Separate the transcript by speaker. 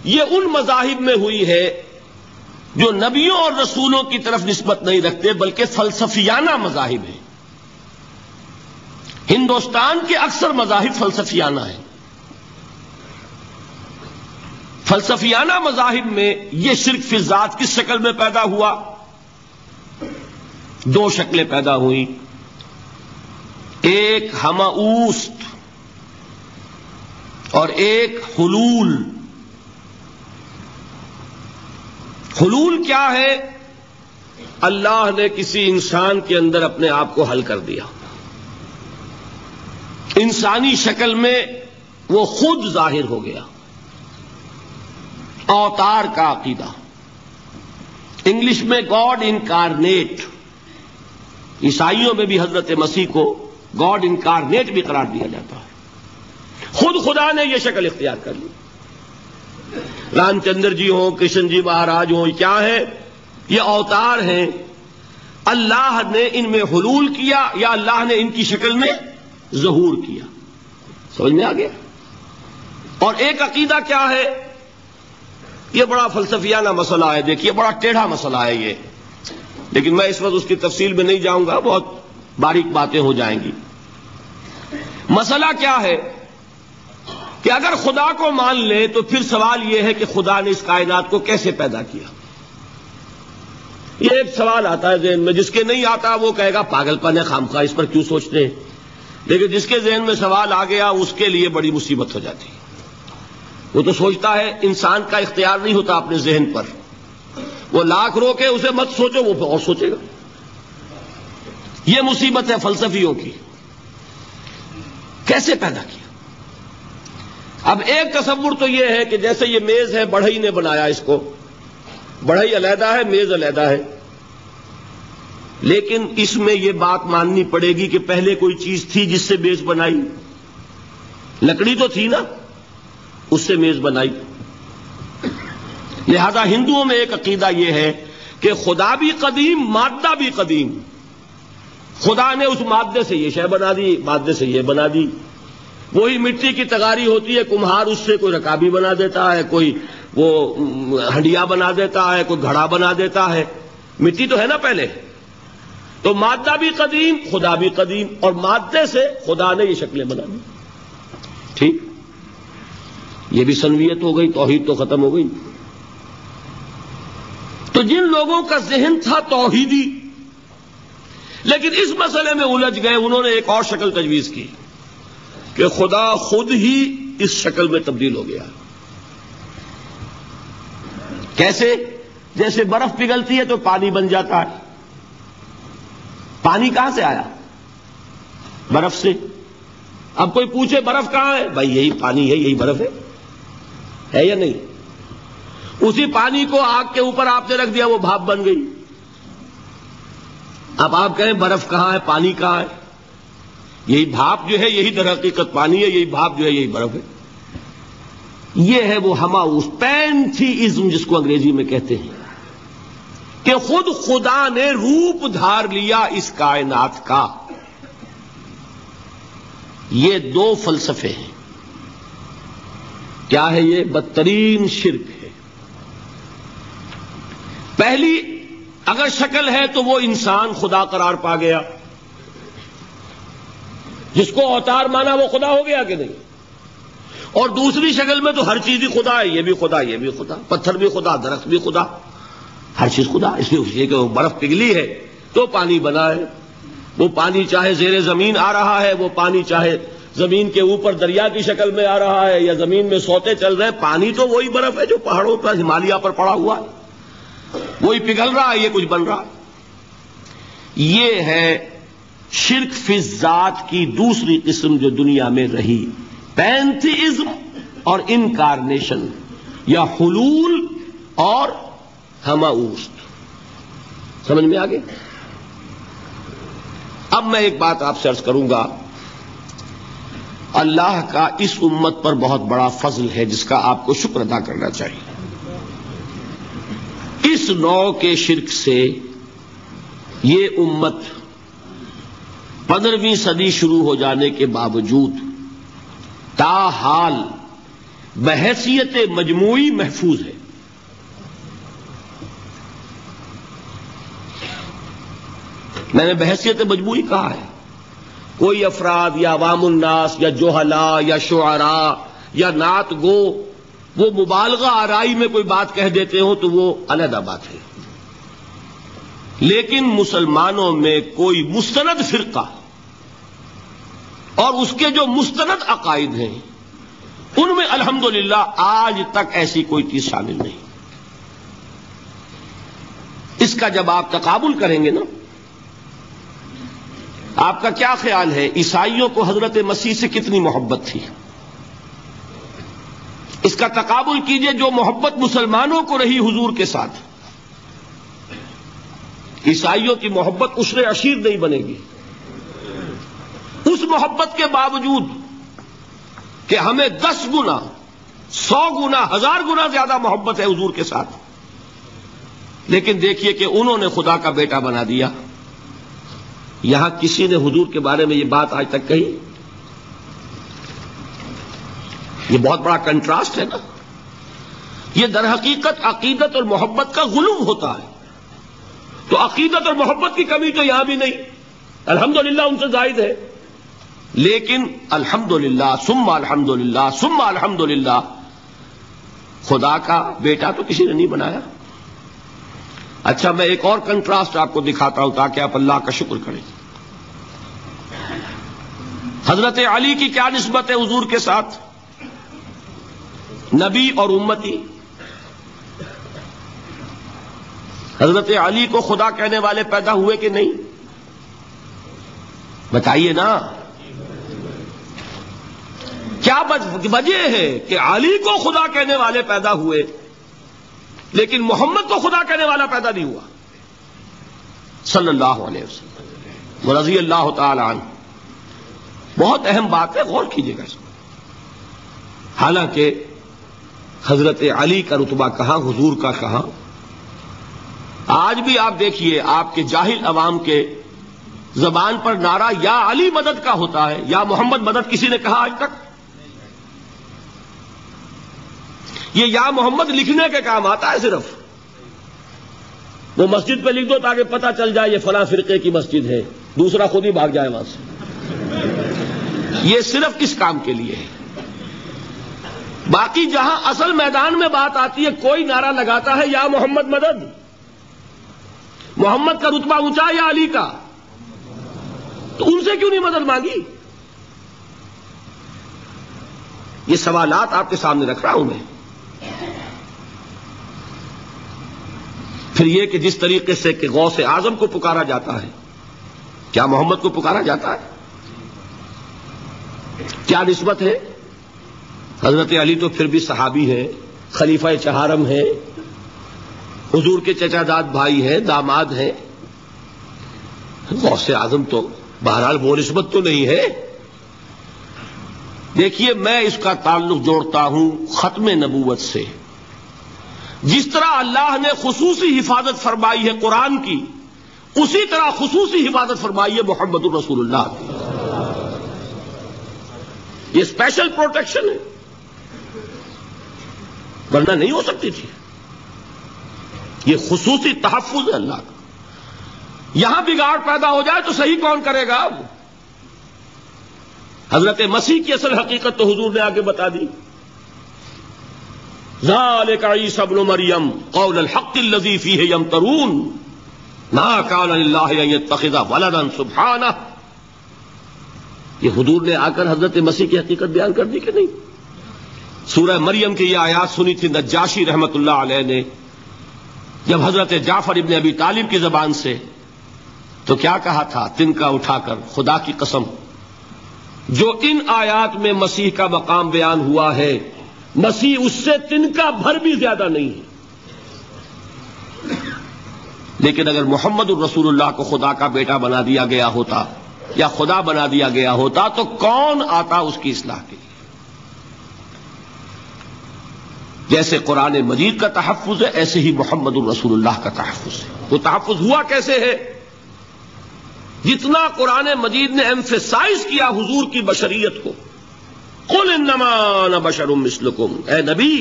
Speaker 1: یہ ان مذاہب میں ہوئی ہے جو نبیوں اور رسولوں کی طرف نسبت نہیں رکھتے بلکہ فلسفیانہ مذاہب ہیں. ہندوستان کے اکثر مذاہب فلسفیانہ ہیں. فلسفیانہ مذاہب میں یہ شرک فی الذات کس شکل میں پیدا ہوا؟ دو شکلیں پیدا ہوئیں. ایک ہماوست اور ایک حلول. حلول کیا ہے؟ اللہ نے کسی انسان کے اندر اپنے آپ کو حل کر دیا، انسانی شکل میں وہ خود ظاہر ہو گیا. اوتار کا عقیدہ، انگلش میں گاڈ انکارنیٹ. عیسائیوں میں بھی حضرت مسیح کو گاڈ انکارنیٹ بھی قرار دیا جاتا ہے. خود خدا نے یہ شکل اختیار کر لی. رام چندر جی ہوں، کرشن جی مہاراج ہوں، کیا ہے؟ یہ اوتار ہیں. اللہ نے ان میں حلول کیا یا اللہ نے ان کی شکل میں ظہور کیا. سمجھ میں آ گیا؟ اور ایک عقیدہ کیا ہے؟ یہ بڑا فلسفیانہ مسئلہ ہے، دیکھیے بڑا ٹیڑھا مسئلہ ہے یہ، لیکن میں اس وقت اس کی تفصیل میں نہیں جاؤں گا، بہت باریک باتیں ہو جائیں گی. مسئلہ کیا ہے کہ اگر خدا کو مان لے تو پھر سوال یہ ہے کہ خدا نے اس کائنات کو کیسے پیدا کیا. یہ ایک سوال آتا ہے ذہن میں، جس کے نہیں آتا وہ کہے گا پاگل پن ہے، خامخواہ اس پر کیوں سوچتے ہیں. لیکن جس کے ذہن میں سوال آ گیا اس کے لیے بڑی مصیبت ہو جاتی ہے. وہ تو سوچتا ہے، انسان کا اختیار نہیں ہوتا اپنے ذہن پر. وہ لاکھ روکے اسے مت سوچو، وہ اور سوچے گا. یہ مصیبت ہے فلسفیوں کی. کیسے پیدا کیا؟ اب ایک تصور تو یہ ہے کہ جیسے یہ میز ہے، بڑھئی نے بنایا اس کو، بڑھئی علیحدہ ہے، میز علیحدہ ہے. لیکن اس میں یہ بات ماننی پڑے گی کہ پہلے کوئی چیز تھی جس سے میز بنائی. لکڑی تو تھی نا، اس سے میز بنائی. لہذا ہندوؤں میں ایک عقیدہ یہ ہے کہ خدا بھی قدیم، مادہ بھی قدیم. خدا نے اس مادے سے یہ شے بنا دی، مادے سے یہ بنا دی. وہی مٹی کی تغاری ہوتی ہے، کمہار اس سے کوئی رکابی بنا دیتا ہے، کوئی وہ ہنڈیا بنا دیتا ہے، کوئی گھڑا بنا دیتا ہے. مٹی تو ہے نا پہلے. تو مادہ بھی قدیم، خدا بھی قدیم، اور مادے سے خدا نے یہ شکلیں بنا دی. ٹھیک، یہ بھی سنویت ہو گئی، توحید تو ختم ہو گئی. تو جن لوگوں کا ذہن تھا توحیدی لیکن اس مسئلے میں الجھ گئے، انہوں نے ایک اور شکل تجویز کی کہ خدا خود ہی اس شکل میں تبدیل ہو گیا. کیسے؟ جیسے برف پگھلتی ہے تو پانی بن جاتا ہے. پانی کہاں سے آیا؟ برف سے. اب کوئی پوچھے برف کہاں ہے؟ بھائی یہی پانی ہے، یہی برف ہے یا نہیں؟ اسی پانی کو آگ کے اوپر آپ نے رکھ دیا، وہ بھاپ بن گئی. اب آپ کہیں برف کہاں ہے، پانی کہاں ہے؟ یہی بھاپ جو ہے یہی در حقیقت پانی ہے، یہی بھاپ جو ہے یہی برف ہے. یہ ہے وہ ہماؤس پینتھیزم جس کو انگریزی میں کہتے ہیں، کہ خود خدا نے روپ دھار لیا اس کائنات کا. یہ دو فلسفے ہیں. کیا ہے یہ؟ بدترین شرک ہے. پہلی اگر شکل ہے تو وہ انسان خدا قرار پا گیا، جس کو اوتار مانا وہ خدا ہو گیا کہ نہیں. اور دوسری شکل میں تو ہر چیز ہی خدا ہے، یہ بھی خدا، یہ بھی خدا، پتھر بھی خدا، درخت بھی خدا، ہر چیز خدا. اس لیے کہ وہ برف پگھلی ہے تو پانی بنا ہے. وہ پانی چاہے زیر زمین آ رہا ہے، وہ پانی چاہے زمین کے اوپر دریا کی شکل میں آ رہا ہے یا زمین میں سوتے چل رہے ہیں، پانی تو وہی برف ہے جو پہاڑوں پر ہمالیہ پر پڑا ہوا ہے. وہی پگھل رہا ہے، یہ کچھ بن رہا ہے. یہ ہے شرک فی الذات کی دوسری قسم جو دنیا میں رہی، پینتھیزم اور انکارنیشن، یا حلول اور ہماوست. سمجھ میں آگے؟ اب میں ایک بات آپ سے عرض کروں گا. اللہ کا اس امت پر بہت بڑا فضل ہے جس کا آپ کو شکر ادا کرنا چاہیے. اس نوع کے شرک سے یہ امت 15ویں صدی شروع ہو جانے کے باوجود تاحال بحیثیت مجموعی محفوظ ہے. میں نے بحیثیت مجموعی کہا ہے. کوئی افراد یا عوام الناس یا جوہلا یا شعراء یا نعت گو وہ مبالغہ آرائی میں کوئی بات کہہ دیتے ہو تو وہ علیحدہ بات ہے. لیکن مسلمانوں میں کوئی مستند فرقہ اور اس کے جو مستند عقائد ہیں ان میں الحمدللہ آج تک ایسی کوئی چیز شامل نہیں. اس کا جب آپ تقابل کریں گے نا، آپ کا کیا خیال ہے عیسائیوں کو حضرت مسیح سے کتنی محبت تھی؟ اس کا تقابل کیجئے جو محبت مسلمانوں کو رہی حضور کے ساتھ. عیسائیوں کی محبت عشر عشیر نہیں بنے گی. اس محبت کے باوجود کہ ہمیں 10 گنا 100 گنا 1000 گنا زیادہ محبت ہے حضور کے ساتھ، لیکن دیکھیے کہ انہوں نے خدا کا بیٹا بنا دیا. یہاں کسی نے حضور کے بارے میں یہ بات آج تک کہی؟ یہ بہت بڑا کنٹراسٹ ہے نا. یہ در حقیقت عقیدت اور محبت کا غلو ہوتا ہے. تو عقیدت اور محبت کی کمی تو یہاں بھی نہیں، الحمدللہ ان سے زائد ہے. لیکن الحمدللہ ثم الحمدللہ ثم الحمدللہ خدا کا بیٹا تو کسی نے نہیں بنایا. اچھا میں ایک اور کنٹراسٹ آپ کو دکھاتا ہوں تاکہ آپ اللہ کا شکر کریں. حضرت علی کی کیا نسبت ہے حضور کے ساتھ؟ نبی اور امتی. حضرت علی کو خدا کہنے والے پیدا ہوئے کہ نہیں؟ بتائیے نا. کیا وجہ ہے کہ علی کو خدا کہنے والے پیدا ہوئے لیکن محمد کو خدا کہنے والا پیدا نہیں ہوا صلی اللہ علیہ وسلم ورضی اللہ تعالی عنہ؟ بہت اہم بات ہے، غور کیجیے گا اس کو. حالانکہ حضرت علی کا رتبہ کہاں، حضور کا کہاں. آج بھی آپ دیکھیے آپ کے جاہل عوام کے زبان پر نعرہ یا علی مدد کا ہوتا ہے یا محمد مدد کسی نے کہا آج تک؟ یہ یا محمد لکھنے کے کام آتا ہے صرف. وہ مسجد پہ لکھ دو تاکہ پتہ چل جائے یہ فلاں فرقے کی مسجد ہے، دوسرا خود ہی بھاگ جائے وہاں سے. یہ صرف کس کام کے لیے ہے؟ باقی جہاں اصل میدان میں بات آتی ہے کوئی نعرہ لگاتا ہے یا محمد مدد. محمد کا رتبہ اونچا یا علی کا؟ تو ان سے کیوں نہیں مدد مانگی؟ یہ سوالات آپ کے سامنے رکھ رہا ہوں میں. پھر یہ کہ جس طریقے سے کہ غوث اعظم کو پکارا جاتا ہے، کیا محمد کو پکارا جاتا ہے؟ کیا نسبت ہے؟ حضرت علی تو پھر بھی صحابی ہیں، خلیفہ چہارم ہیں، حضور کے چچا داد بھائی ہیں، داماد ہیں. غوث اعظم تو بہرحال وہ نسبت تو نہیں ہے. دیکھیے میں اس کا تعلق جوڑتا ہوں ختم نبوت سے. جس طرح اللہ نے خصوصی حفاظت فرمائی ہے قرآن کی، اسی طرح خصوصی حفاظت فرمائی ہے محمد الرسول اللہ کی. یہ اسپیشل پروٹیکشن ہے، ورنہ نہیں ہو سکتی تھی. یہ خصوصی تحفظ ہے اللہ کا. یہاں بگاڑ پیدا ہو جائے تو صحیح کون کرے گا؟ اب حضرت مسیح کی اصل حقیقت تو حضور نے آگے بتا دی. ذالک عیسی ابن مریم قول الحق الذی فیہ یمترون ما کان للہ ان یتخذ ولدا سبحانہ. یہ حضور نے آ کر حضرت مسیح کی حقیقت بیان کر دی کہ نہیں؟ سورہ مریم کی یہ آیات سنی تھی نجاشی رحمت اللہ علیہ نے جب حضرت جعفر ابن ابی طالب کی زبان سے، تو کیا کہا تھا تنکا اٹھا کر، خدا کی قسم جو ان آیات میں مسیح کا مقام بیان ہوا ہے مسیح اس سے تنکا بھر بھی زیادہ نہیں ہے. لیکن اگر محمد الرسول اللہ کو خدا کا بیٹا بنا دیا گیا ہوتا یا خدا بنا دیا گیا ہوتا تو کون آتا اس کی اصلاح کے لیے؟ جیسے قرآن مجید کا تحفظ ہے ایسے ہی محمد الرسول اللہ کا تحفظ ہے. وہ تحفظ ہوا کیسے ہے؟ جتنا قرآن مجید نے ایمفیسائز کیا حضور کی بشریت کو، قل انما انا بشر مثلکم، اے نبی